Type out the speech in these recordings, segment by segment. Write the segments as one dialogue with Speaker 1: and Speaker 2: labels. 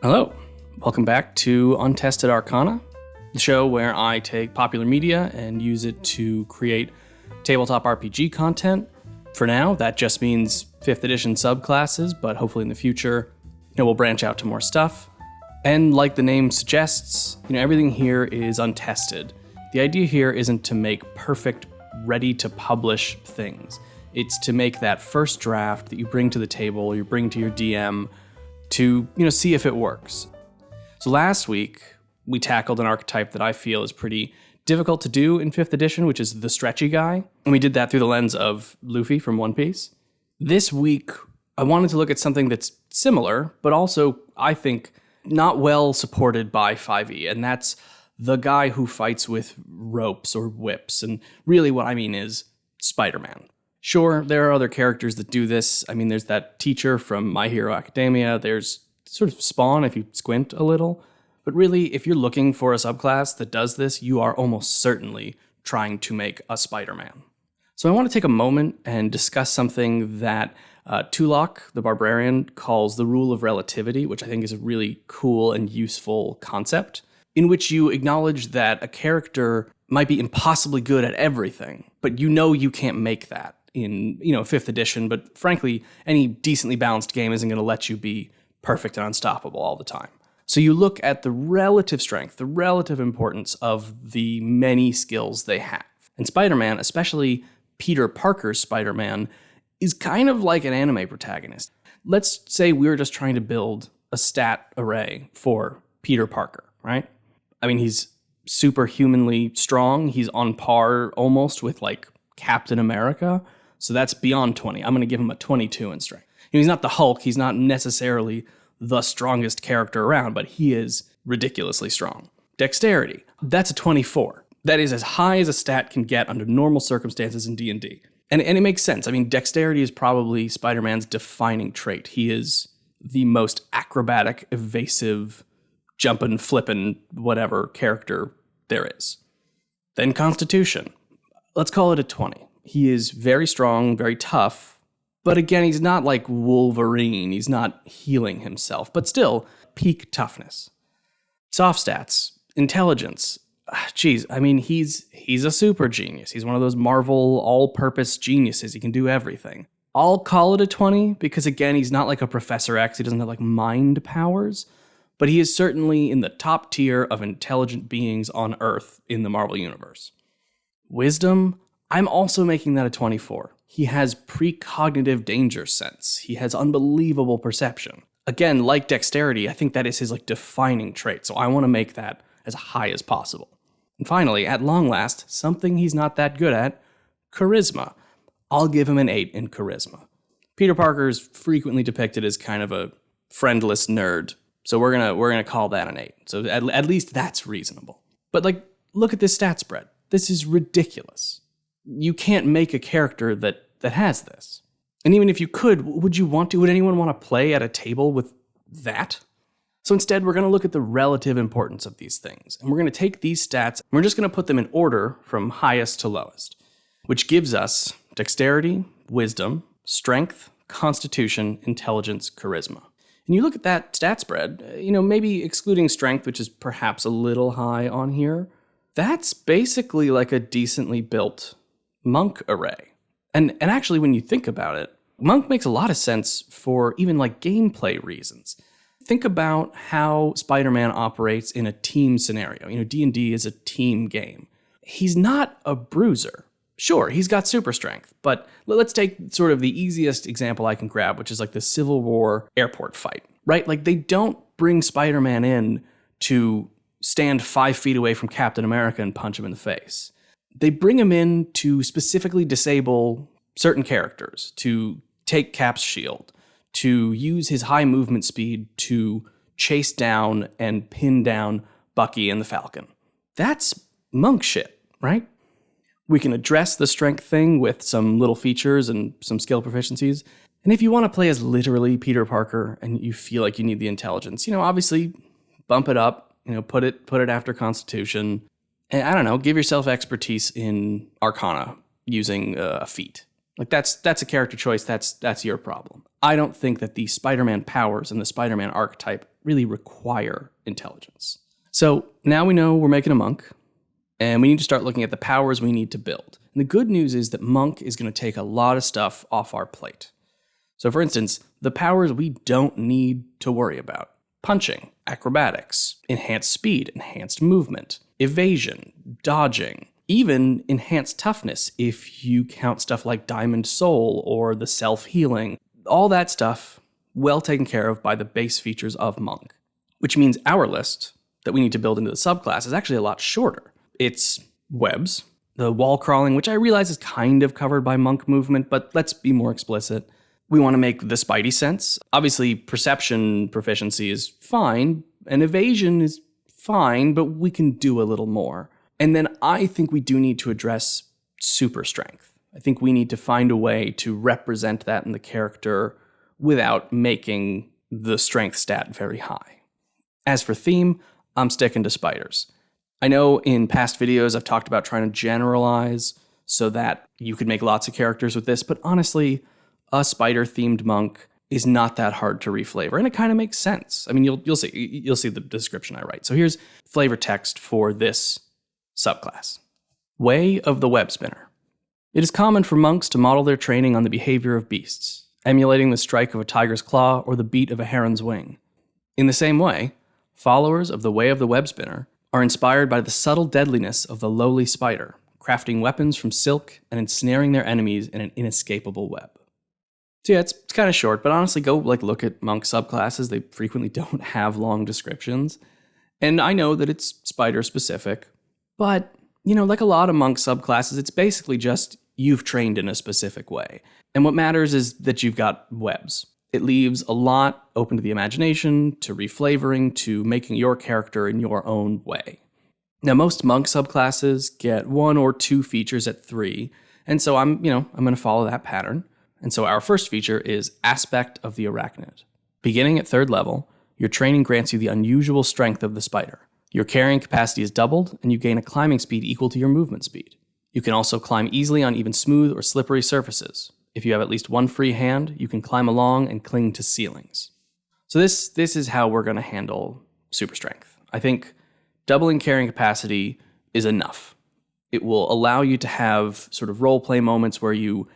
Speaker 1: Hello, welcome back to Untested Arcana, the show where I take popular media and use it to create tabletop RPG content. For now, that just means 5th edition subclasses, but hopefully in the future, we'll branch out to more stuff. And like the name suggests, everything here is untested. The idea here isn't to make perfect, ready-to-publish things. It's to make that first draft that you bring to the table, you bring to your DM, to see if it works. So last week, we tackled an archetype that I feel is pretty difficult to do in 5th edition, which is the stretchy guy. And we did that through the lens of Luffy from One Piece. This week, I wanted to look at something that's similar, but also, I think, not well supported by 5e, and that's the guy who fights with ropes or whips. And really what I mean is Spiderman. Sure, there are other characters that do this. There's that teacher from My Hero Academia. There's sort of Spawn if you squint a little. But really, if you're looking for a subclass that does this, you are almost certainly trying to make a Spider-Man. So I want to take a moment and discuss something that Tulok, the Barbarian, calls the rule of relativity, which I think is a really cool and useful concept, in which you acknowledge that a character might be impossibly good at everything, but you can't make that in 5th edition, but frankly, any decently balanced game isn't going to let you be perfect and unstoppable all the time. So you look at the relative strength, the relative importance of the many skills they have. And Spider-Man, especially Peter Parker's Spider-Man, is kind of like an anime protagonist. Let's say we were just trying to build a stat array for Peter Parker, right? He's superhumanly strong. He's on par almost with Captain America. So that's beyond 20. I'm going to give him a 22 in strength. He's not the Hulk. He's not necessarily the strongest character around, but he is ridiculously strong. Dexterity, that's a 24. That is as high as a stat can get under normal circumstances in D&D. And it makes sense. Dexterity is probably Spider-Man's defining trait. He is the most acrobatic, evasive, jumpin', flippin', whatever character there is. Then Constitution. Let's call it a 20. He is very strong, very tough, but again, he's not like Wolverine. He's not healing himself, but still, peak toughness. Soft stats, intelligence. He's a super genius. He's one of those Marvel all-purpose geniuses. He can do everything. I'll call it a 20 because, again, he's not like a Professor X. He doesn't have mind powers, but he is certainly in the top tier of intelligent beings on Earth in the Marvel Universe. Wisdom, I'm also making that a 24. He has precognitive danger sense. He has unbelievable perception. Again, like dexterity, I think that is his defining trait, so I want to make that as high as possible. And finally, at long last, something he's not that good at, charisma. I'll give him an 8 in charisma. Peter Parker is frequently depicted as kind of a friendless nerd, so we're gonna call that an 8. So at least that's reasonable. But look at this stat spread. This is ridiculous. You can't make a character that has this. And even if you could, would anyone want to play at a table with that? So instead, we're going to look at the relative importance of these things. And we're going to take these stats, and we're just going to put them in order from highest to lowest, which gives us dexterity, wisdom, strength, constitution, intelligence, charisma. And you look at that stat spread, maybe excluding strength, which is perhaps a little high on here, that's basically like a decently built monk array. And actually, when you think about it, monk makes a lot of sense for even gameplay reasons. Think about how Spider-Man operates in a team scenario. D&D is a team game. He's not a bruiser. Sure, he's got super strength, but let's take sort of the easiest example I can grab, which is the Civil War airport fight, right? They don't bring Spider-Man in to stand 5 feet away from Captain America and punch him in the face. They bring him in to specifically disable certain characters, to take Cap's shield, to use his high movement speed to chase down and pin down Bucky and the Falcon. That's monk shit, right? We can address the strength thing with some little features and some skill proficiencies. And if you want to play as literally Peter Parker and you feel like you need the intelligence, obviously bump it up, put it after Constitution. And I don't know, give yourself expertise in Arcana using a feat. Like that's a character choice, that's your problem. I don't think that the Spider-Man powers and the Spider-Man archetype really require intelligence. So now we know we're making a monk, and we need to start looking at the powers we need to build. And the good news is that monk is going to take a lot of stuff off our plate. So for instance, the powers we don't need to worry about: punching, acrobatics, enhanced speed, enhanced movement, evasion, dodging, even enhanced toughness if you count stuff like Diamond Soul or the self-healing. All that stuff well taken care of by the base features of monk, which means our list that we need to build into the subclass is actually a lot shorter. It's webs, the wall crawling, which I realize is kind of covered by monk movement, but let's be more explicit. We want to make the Spidey sense. Obviously, perception proficiency is fine, and evasion is fine, but we can do a little more. And then I think we do need to address super strength. I think we need to find a way to represent that in the character without making the strength stat very high. As for theme, I'm sticking to spiders. I know in past videos I've talked about trying to generalize so that you could make lots of characters with this, but honestly, a spider-themed monk is not that hard to reflavor, and it kind of makes sense. I mean, you'll see the description I write. So here's flavor text for this subclass. Way of the Webspinner. It is common for monks to model their training on the behavior of beasts, emulating the strike of a tiger's claw or the beat of a heron's wing. In the same way, followers of the Way of the Webspinner are inspired by the subtle deadliness of the lowly spider, crafting weapons from silk and ensnaring their enemies in an inescapable web. So yeah, it's kind of short, but honestly, go look at monk subclasses. They frequently don't have long descriptions. And I know that it's spider specific, but like a lot of monk subclasses, it's basically just you've trained in a specific way. And what matters is that you've got webs. It leaves a lot open to the imagination, to reflavoring, to making your character in your own way. Now, most monk subclasses get 1 or 2 features at 3, and so I'm going to follow that pattern. And so our first feature is Aspect of the Arachnid. Beginning at 3rd level, your training grants you the unusual strength of the spider. Your carrying capacity is doubled, and you gain a climbing speed equal to your movement speed. You can also climb easily on even smooth or slippery surfaces. If you have at least one free hand, you can climb along and cling to ceilings. So this is how we're going to handle super strength. I think doubling carrying capacity is enough. It will allow you to have sort of role-play moments where you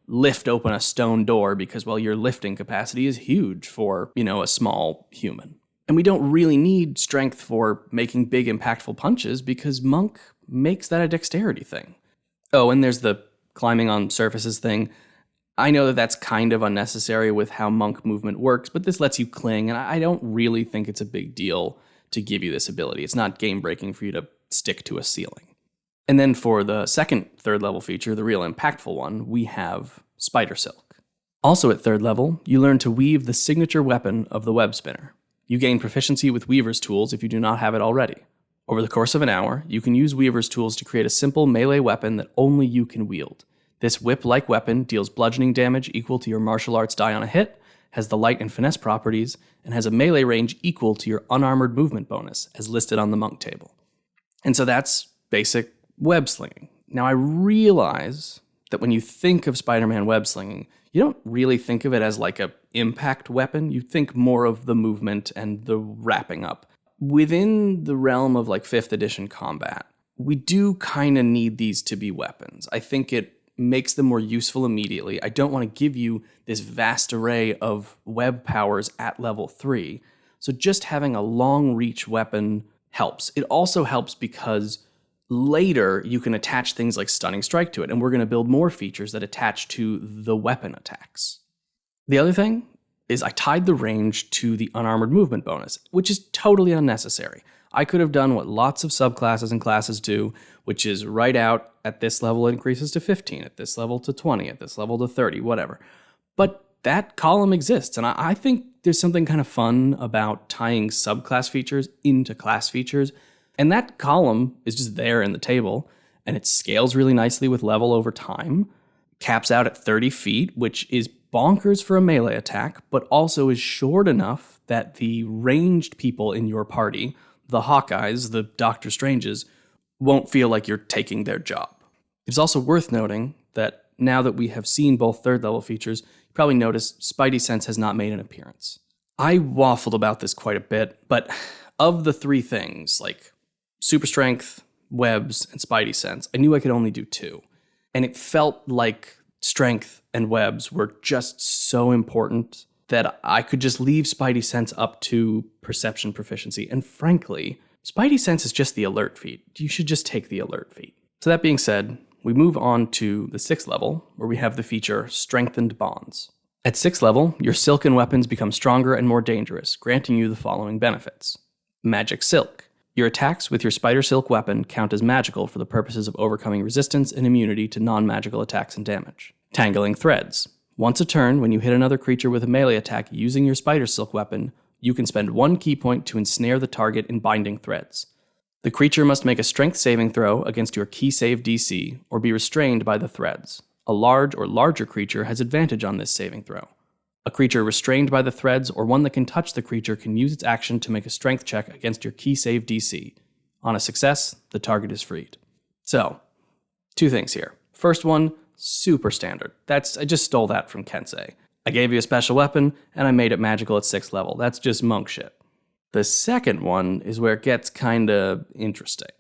Speaker 1: lift open a stone door because, well, your lifting capacity is huge for, a small human. And we don't really need strength for making big, impactful punches because monk makes that a dexterity thing. Oh, and there's the climbing on surfaces thing. I know that that's kind of unnecessary with how monk movement works, but this lets you cling, and I don't really think it's a big deal to give you this ability. It's not game-breaking for you to stick to a ceiling. And then for the second 3rd level feature, the real impactful one, we have Spider Silk. Also at 3rd level, you learn to weave the signature weapon of the Webspinner. You gain proficiency with Weaver's tools if you do not have it already. Over the course of an hour, you can use Weaver's tools to create a simple melee weapon that only you can wield. This whip-like weapon deals bludgeoning damage equal to your martial arts die on a hit, has the light and finesse properties, and has a melee range equal to your unarmored movement bonus, as listed on the monk table. And so that's basic web slinging. Now I realize that when you think of Spider-Man web slinging, you don't really think of it as like a impact weapon. You think more of the movement and the wrapping up. Within the realm of 5th edition combat, we do kind of need these to be weapons. I think it makes them more useful immediately. I don't want to give you this vast array of web powers at level 3. So just having a long reach weapon helps. It also helps because later you can attach things like Stunning Strike to it, and we're going to build more features that attach to the weapon attacks. The other thing is I tied the range to the unarmored movement bonus, which is totally unnecessary. I could have done what lots of subclasses and classes do, which is right out at this level it increases to 15, at this level to 20, at this level to 30, whatever. But that column exists, and I think there's something kind of fun about tying subclass features into class features, and that column is just there in the table, and it scales really nicely with level over time, caps out at 30 feet, which is bonkers for a melee attack, but also is short enough that the ranged people in your party, the Hawkeyes, the Doctor Stranges, won't feel like you're taking their job. It's also worth noting that now that we have seen both third level features, you probably noticed Spidey Sense has not made an appearance. I waffled about this quite a bit, but of the three things, like Super Strength, Webs, and Spidey Sense, I knew I could only do two. And it felt like Strength and Webs were just so important that I could just leave Spidey Sense up to Perception Proficiency. And frankly, Spidey Sense is just the alert feat. You should just take the alert feat. So that being said, we move on to the 6th level, where we have the feature Strengthened Bonds. At 6th level, your silken weapons become stronger and more dangerous, granting you the following benefits. Magic Silk. Your attacks with your Spider Silk weapon count as magical for the purposes of overcoming resistance and immunity to non-magical attacks and damage. Tangling Threads. Once a turn, when you hit another creature with a melee attack using your Spider Silk weapon, you can spend 1 key point to ensnare the target in binding threads. The creature must make a strength saving throw against your key save DC or be restrained by the threads. A large or larger creature has advantage on this saving throw. A creature restrained by the threads or one that can touch the creature can use its action to make a strength check against your key save DC. On a success, the target is freed. So, 2 things here. First one, super standard. I just stole that from Kensei. I gave you a special weapon, and I made it magical at 6th level. That's just monk shit. The second one is where it gets kinda interesting.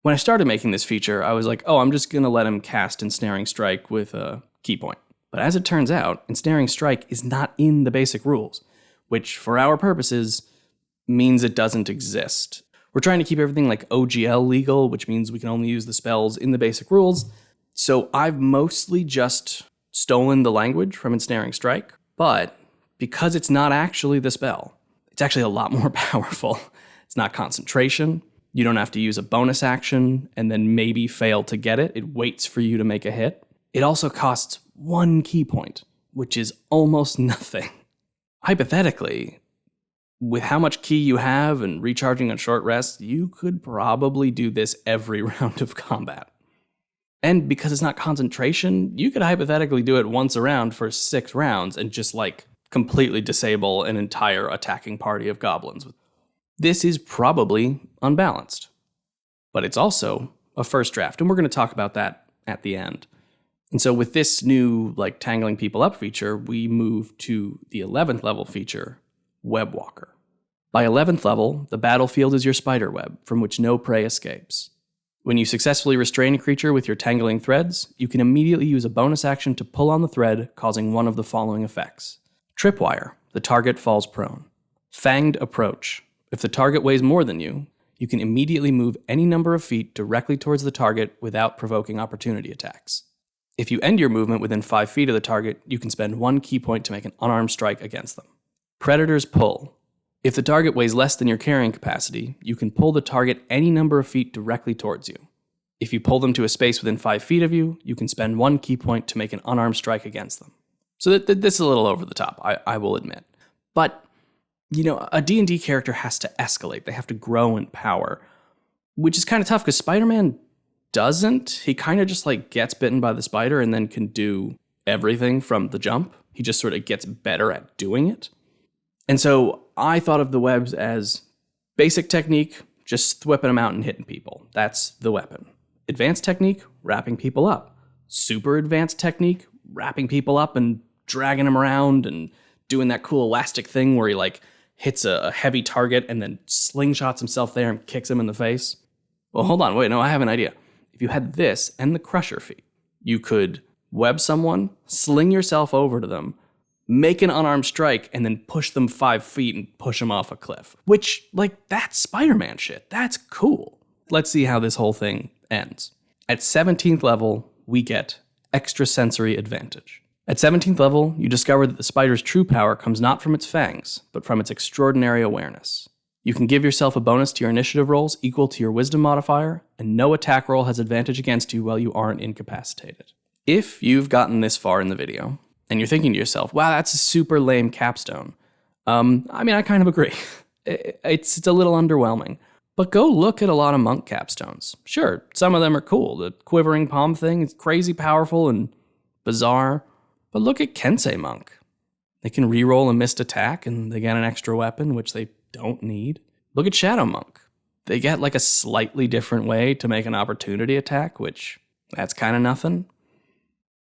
Speaker 1: When I started making this feature, I was like, oh, I'm just gonna let him cast Ensnaring Strike with a key point. But as it turns out, Ensnaring Strike is not in the basic rules, which for our purposes means it doesn't exist. We're trying to keep everything like OGL legal, which means we can only use the spells in the basic rules. So I've mostly just stolen the language from Ensnaring Strike, but because it's not actually the spell, it's actually a lot more powerful. It's not concentration. You don't have to use a bonus action and then maybe fail to get it. It waits for you to make a hit. It also costs 1 key point, which is almost nothing. Hypothetically, with how much key you have and recharging on short rests, you could probably do this every round of combat. And because it's not concentration, you could hypothetically do it once a round for 6 rounds and just completely disable an entire attacking party of goblins. This is probably unbalanced, but it's also a first draft, and we're going to talk about that at the end. And so with this new tangling people up feature, we move to the 11th level feature, Web Walker. By 11th level, the battlefield is your spider web, from which no prey escapes. When you successfully restrain a creature with your tangling threads, you can immediately use a bonus action to pull on the thread, causing one of the following effects. Tripwire, the target falls prone. Fanged Approach. If the target weighs more than you, you can immediately move any number of feet directly towards the target without provoking opportunity attacks. If you end your movement within 5 feet of the target, you can spend 1 key point to make an unarmed strike against them. Predator's Pull. If the target weighs less than your carrying capacity, you can pull the target any number of feet directly towards you. If you pull them to a space within 5 feet of you, you can spend 1 key point to make an unarmed strike against them. So this is a little over the top, I will admit. But, a D&D character has to escalate. They have to grow in power, which is kind of tough because Spider-Man doesn't. He kind of just gets bitten by the spider and then can do everything from the jump. He just sort of gets better at doing it. And so I thought of the webs as basic technique, just whipping them out and hitting people. That's the weapon. Advanced technique, wrapping people up. Super advanced technique, wrapping people up and dragging them around and doing that cool elastic thing where he hits a heavy target and then slingshots himself there and kicks him in the face. Well, hold on, wait, no, I have an idea. If you had this and the Crusher feat, you could web someone, sling yourself over to them, make an unarmed strike, and then push them 5 feet and push them off a cliff. Which, that's Spider-Man shit. That's cool. Let's see how this whole thing ends. At 17th level, we get Extrasensory Advantage. At 17th level, you discover that the spider's true power comes not from its fangs, but from its extraordinary awareness. You can give yourself a bonus to your initiative rolls equal to your wisdom modifier, and no attack roll has advantage against you while you aren't incapacitated. If you've gotten this far in the video, and you're thinking to yourself, wow, that's a super lame capstone. I kind of agree. It's a little underwhelming. But go look at a lot of monk capstones. Sure, some of them are cool. The quivering palm thing is crazy powerful and bizarre. But look at Kensei Monk. They can reroll a missed attack and they get an extra weapon, which they don't need. Look at Shadow Monk. They get a slightly different way to make an opportunity attack, which that's kind of nothing.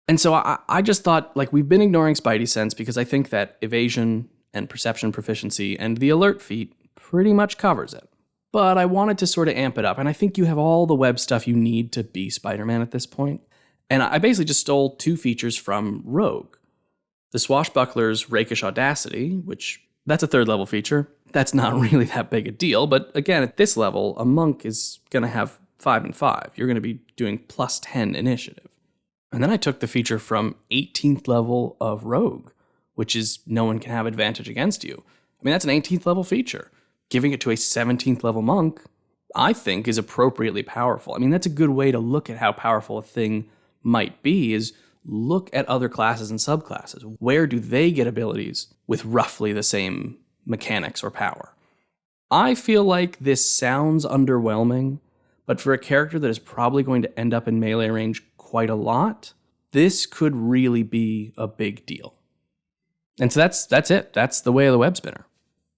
Speaker 1: And so I just thought, like, we've been ignoring Spidey Sense because I think that evasion and perception proficiency and the alert feat pretty much covers it. But I wanted to sort of amp it up, and I think you have all the web stuff you need to be Spider-Man at this point. And I basically just stole 2 features from Rogue. The Swashbuckler's Rakish Audacity, which that's a 3rd level feature. That's not really that big a deal, but again, at this level, a monk is going to have 5 and 5. You're going to be doing plus 10 initiative. And then I took the feature from 18th level of Rogue, which is no one can have advantage against you. I mean, that's an 18th level feature. Giving it to a 17th level monk, I think, is appropriately powerful. I mean, that's a good way to look at how powerful a thing might be, is look at other classes and subclasses. Where do they get abilities with roughly the same mechanics or power? I feel like this sounds underwhelming, but for a character that is probably going to end up in melee range quite a lot, this could really be a big deal. And so that's it. That's the way of the Webspinner.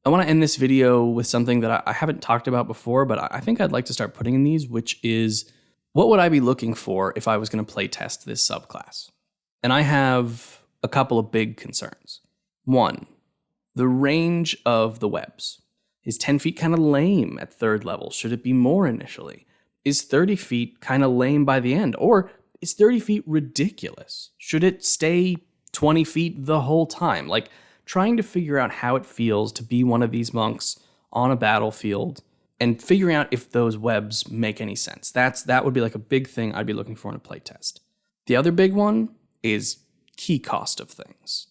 Speaker 1: I want to end this video with something that I haven't talked about before, but I think I'd like to start putting in these, which is, what would I be looking for if I was going to play test this subclass? And I have a couple of big concerns. 1, the range of the webs. Is 10 feet kind of lame at 3rd level? Should it be more initially? Is 30 feet kind of lame by the end? Or is 30 feet ridiculous? Should it stay 20 feet the whole time? Like, trying to figure out how it feels to be one of these monks on a battlefield and figuring out if those webs make any sense. That would be like a big thing I'd be looking for in a playtest. The other big one is key cost of things.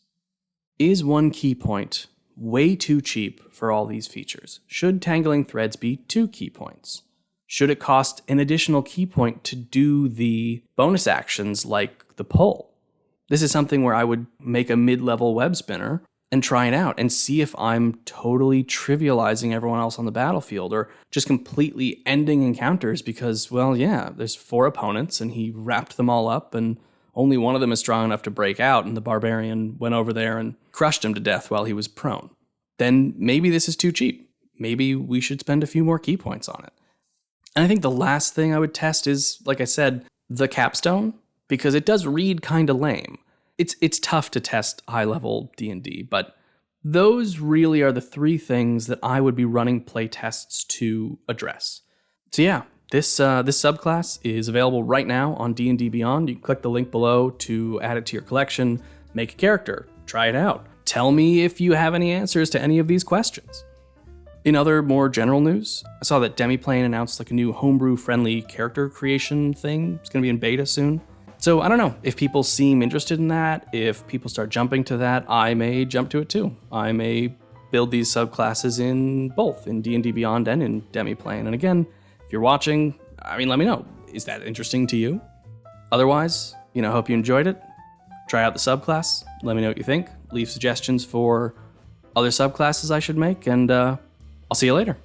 Speaker 1: Is 1 key point way too cheap for all these features? Should tangling threads be 2 key points? Should it cost an additional key point to do the bonus actions like the pull? This is something where I would make a mid-level web spinner and try it out and see if I'm totally trivializing everyone else on the battlefield or just completely ending encounters because, well, yeah, there's 4 opponents and he wrapped them all up and only one of them is strong enough to break out and the barbarian went over there and crushed him to death while he was prone. Then maybe this is too cheap. Maybe we should spend a few more key points on it. And I think the last thing I would test is, like I said, the Capstone, because it does read kind of lame. It's tough to test high-level D&D, but those really are the 3 things that I would be running play tests to address. So yeah, this subclass is available right now on D&D Beyond. You can click the link below to add it to your collection, make a character, try it out. Tell me if you have any answers to any of these questions. In other more general news, I saw that Demiplane announced like a new homebrew-friendly character creation thing. It's going to be in beta soon. So I don't know, if people seem interested in that, if people start jumping to that, I may jump to it too. I may build these subclasses in both, in D&D Beyond and in Demiplane. And again, if you're watching, I mean, let me know. Is that interesting to you? Otherwise, hope you enjoyed it. Try out the subclass. Let me know what you think. Leave suggestions for other subclasses I should make, and I'll see you later.